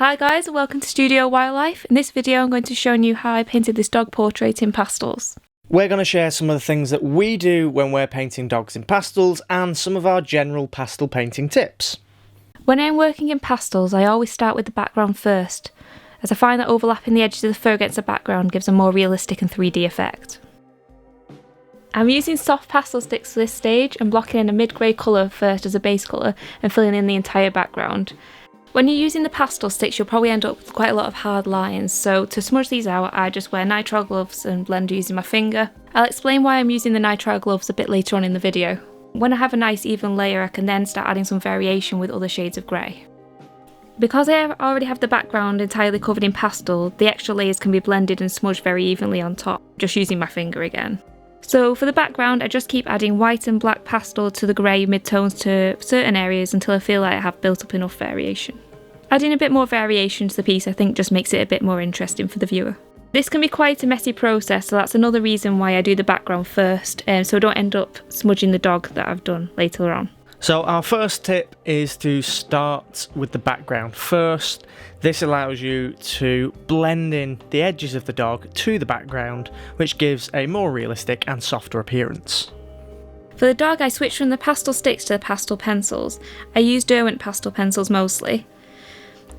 Hi guys, welcome to Studio Wildlife. In this video I'm going to show you how I painted this dog portrait in pastels. We're going to share some of the things that we do when we're painting dogs in pastels and some of our general pastel painting tips. When I'm working in pastels I always start with the background first, as I find that overlapping the edges of the fur against the background gives a more realistic and 3D effect. I'm using soft pastel sticks for this stage and blocking in a mid-grey colour first as a base colour and filling in the entire background. When you're using the pastel sticks you'll probably end up with quite a lot of hard lines, so to smudge these out I just wear nitrile gloves and blend using my finger. I'll explain why I'm using the nitrile gloves a bit later on in the video. When I have a nice even layer I can then start adding some variation with other shades of grey. Because I already have the background entirely covered in pastel, the extra layers can be blended and smudged very evenly on top, just using my finger again. So for the background I just keep adding white and black pastel to the grey mid-tones to certain areas until I feel like I have built up enough variation. Adding a bit more variation to the piece I think just makes it a bit more interesting for the viewer. This can be quite a messy process, so that's another reason why I do the background first, so I don't end up smudging the dog that I've done later on. So our first tip is to start with the background first. This allows you to blend in the edges of the dog to the background, which gives a more realistic and softer appearance. For the dog I switched from the pastel sticks to the pastel pencils. I use Derwent pastel pencils mostly.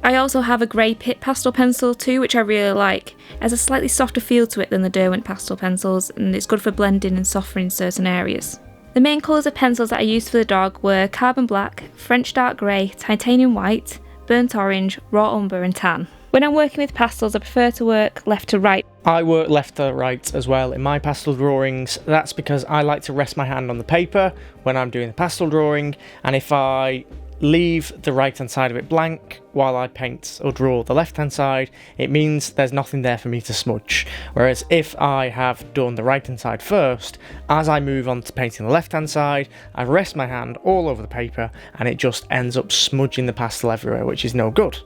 I also have a grey pit pastel pencil too, which I really like. It has a slightly softer feel to it than the Derwent pastel pencils, and it's good for blending and softening certain areas. The main colours of pencils that I used for the dog were carbon black, French dark grey, titanium white, burnt orange, raw umber and tan. When I'm working with pastels I prefer to work left to right. I work left to right as well in my pastel drawings. That's because I like to rest my hand on the paper when I'm doing the pastel drawing, and if I leave the right hand side of it blank while I paint or draw the left hand side, it means there's nothing there for me to smudge. Whereas if I have done the right hand side first, as I move on to painting the left hand side, I rest my hand all over the paper and it just ends up smudging the pastel everywhere, which is no good.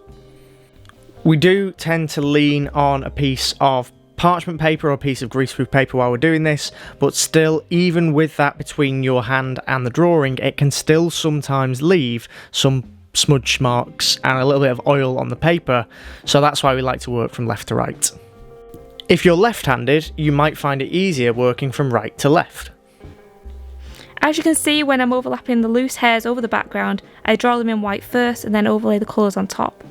We do tend to lean on a piece of parchment paper or a piece of greaseproof paper while we're doing this, but still, even with that between your hand and the drawing, it can still sometimes leave some smudge marks and a little bit of oil on the paper, so that's why we like to work from left to right. If you're left-handed, you might find it easier working from right to left. As you can see, when I'm overlapping the loose hairs over the background, I draw them in white first and then overlay the colours on top.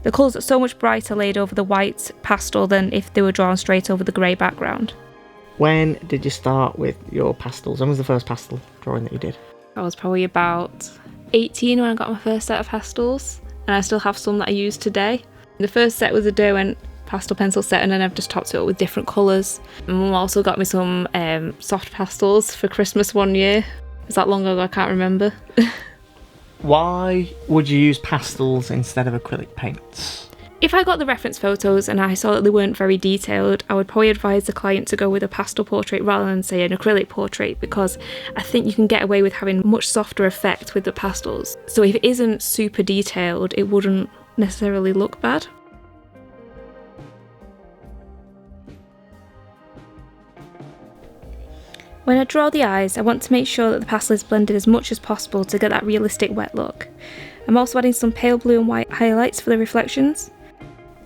The colours are so much brighter laid over the white pastel than if they were drawn straight over the grey background. When did you start with your pastels? When was the first pastel drawing that you did? I was probably about 18 when I got my first set of pastels, and I still have some that I use today. The first set was a Derwent pastel pencil set, and then I've just topped it up with different colours. My mum also got me some soft pastels for Christmas one year. Was that long ago? I can't remember. Why would you use pastels instead of acrylic paints? If I got the reference photos and I saw that they weren't very detailed, I would probably advise the client to go with a pastel portrait rather than say an acrylic portrait, because I think you can get away with having much softer effect with the pastels. So if it isn't super detailed, it wouldn't necessarily look bad. When I draw the eyes, I want to make sure that the pastel is blended as much as possible to get that realistic wet look. I'm also adding some pale blue and white highlights for the reflections.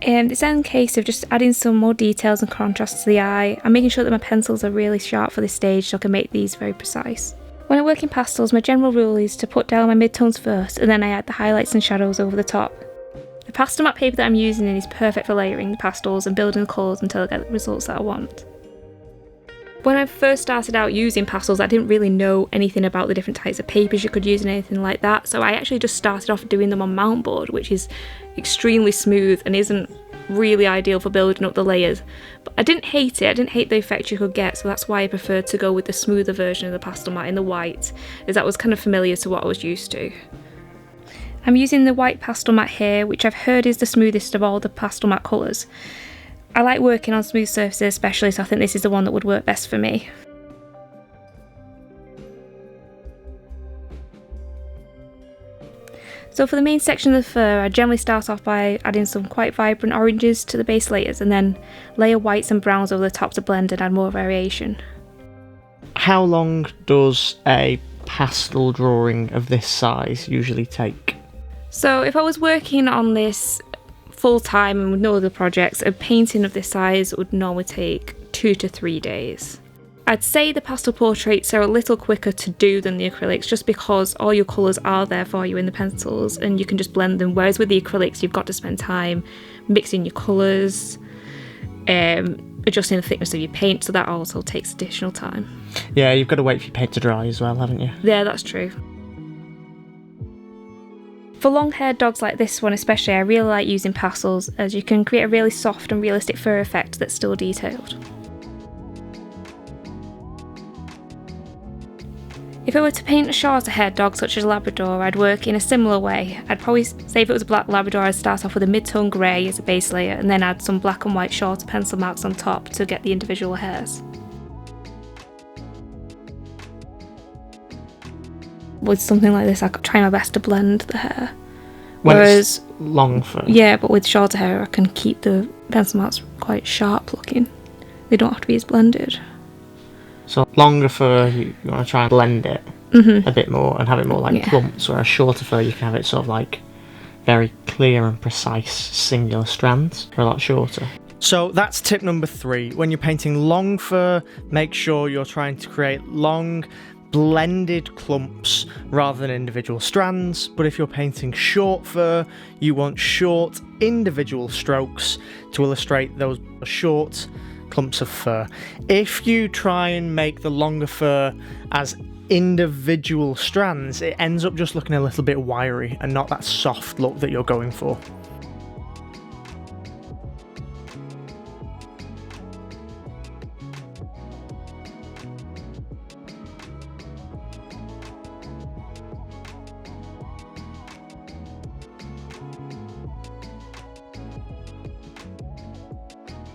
It's in case of just adding some more details and contrast to the eye. I'm making sure that my pencils are really sharp for this stage so I can make these very precise. When I work in pastels, my general rule is to put down my mid-tones first and then I add the highlights and shadows over the top. The pastel matte paper that I'm using is perfect for layering the pastels and building the colours until I get the results that I want. When I first started out using pastels, I didn't really know anything about the different types of papers you could use and anything like that, so I actually just started off doing them on mount board, which is extremely smooth and isn't really ideal for building up the layers. But I didn't hate it, I didn't hate the effect you could get, so that's why I preferred to go with the smoother version of the pastel matte in the white, as that was kind of familiar to what I was used to. I'm using the white pastel matte here, which I've heard is the smoothest of all the pastel matte colours. I like working on smooth surfaces especially, so I think this is the one that would work best for me. So for the main section of the fur, I generally start off by adding some quite vibrant oranges to the base layers and then layer whites and browns over the top to blend and add more variation. How long does a pastel drawing of this size usually take? So if I was working on this full time and with no other projects, a painting of this size would normally take 2 to 3 days. I'd say the pastel portraits are a little quicker to do than the acrylics, just because all your colours are there for you in the pencils and you can just blend them, whereas with the acrylics you've got to spend time mixing your colours, adjusting the thickness of your paint, so that also takes additional time. Yeah, you've got to wait for your paint to dry as well, haven't you? Yeah, that's true. For long-haired dogs like this one especially, I really like using pastels, as you can create a really soft and realistic fur effect that's still detailed. If I were to paint a shorter haired dog such as a Labrador, I'd work in a similar way. I'd probably say if it was a black Labrador, I'd start off with a mid-tone grey as a base layer and then add some black and white shorter pencil marks on top to get the individual hairs. With something like this, I could try my best to blend the hair. Whereas long fur. Yeah, but with shorter hair I can keep the pencil marks quite sharp looking. They don't have to be as blended. So longer fur, you want to try and blend it a bit more and have it more like clumps, whereas shorter fur you can have it sort of like very clear and precise singular strands. They're a lot shorter. So that's tip number 3. When you're painting long fur, make sure you're trying to create long blended clumps rather than individual strands. But if you're painting short fur, you want short individual strokes to illustrate those short clumps of fur. If you try and make the longer fur as individual strands, it ends up just looking a little bit wiry and not that soft look that you're going for.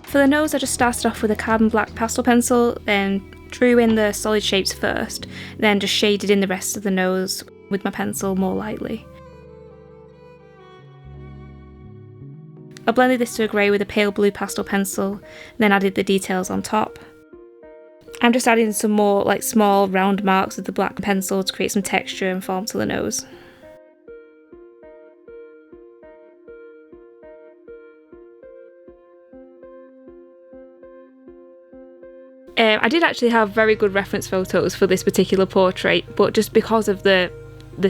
For the nose, I just started off with a carbon black pastel pencil, then drew in the solid shapes first, then just shaded in the rest of the nose with my pencil more lightly. I blended this to a grey with a pale blue pastel pencil, then added the details on top. I'm just adding some more like small round marks with the black pencil to create some texture and form to the nose. I did actually have very good reference photos for this particular portrait, but just because of the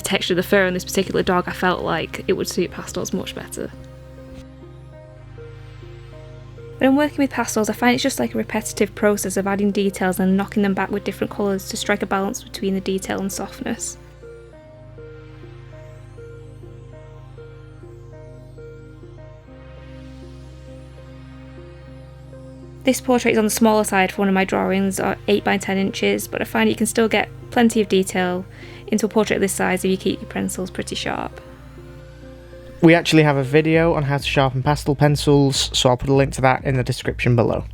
texture of the fur on this particular dog, I felt like it would suit pastels much better. When I'm working with pastels, I find it's just like a repetitive process of adding details and knocking them back with different colours to strike a balance between the detail and softness. This portrait is on the smaller side for one of my drawings, or 8 by 10 inches, but I find you can still get plenty of detail into a portrait of this size if you keep your pencils pretty sharp. We actually have a video on how to sharpen pastel pencils, so I'll put a link to that in the description below.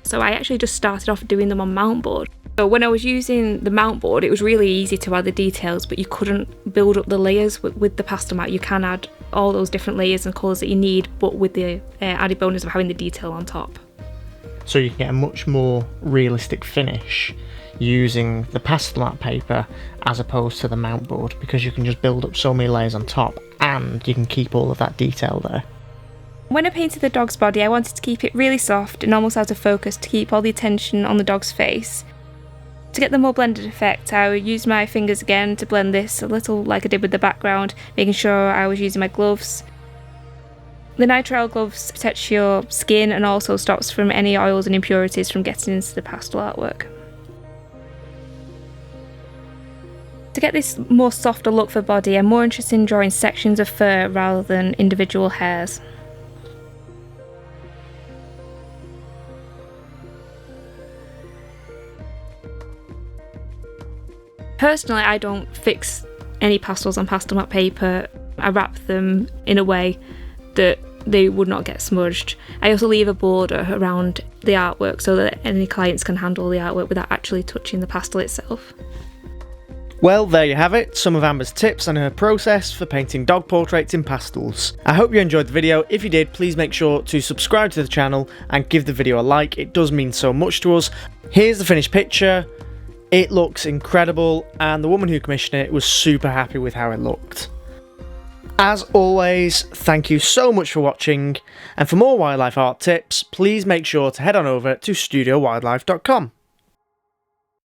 So I actually just started off doing them on mount board. So when I was using the mount board, it was really easy to add the details, but you couldn't build up the layers with the pastel mat. You can add all those different layers and colours that you need, but with the added bonus of having the detail on top. So you can get a much more realistic finish using the pastel mat paper as opposed to the mount board, because you can just build up so many layers on top and you can keep all of that detail there. When I painted the dog's body, I wanted to keep it really soft and almost out of focus to keep all the attention on the dog's face. To get the more blended effect, I used my fingers again to blend this a little like I did with the background, making sure I was using my gloves. The nitrile gloves protect your skin and also stops from any oils and impurities from getting into the pastel artwork. To get this more softer look for body, I'm more interested in drawing sections of fur rather than individual hairs. Personally, I don't fix any pastels on pastel mat paper. I wrap them in a way that they would not get smudged. I also leave a border around the artwork so that any clients can handle the artwork without actually touching the pastel itself. Well, there you have it, some of Amber's tips and her process for painting dog portraits in pastels. I hope you enjoyed the video. If you did, please make sure to subscribe to the channel and give the video a like. It does mean so much to us. Here's the finished picture. It looks incredible, and the woman who commissioned it was super happy with how it looked. As always, thank you so much for watching, and for more wildlife art tips, please make sure to head on over to studiowildlife.com.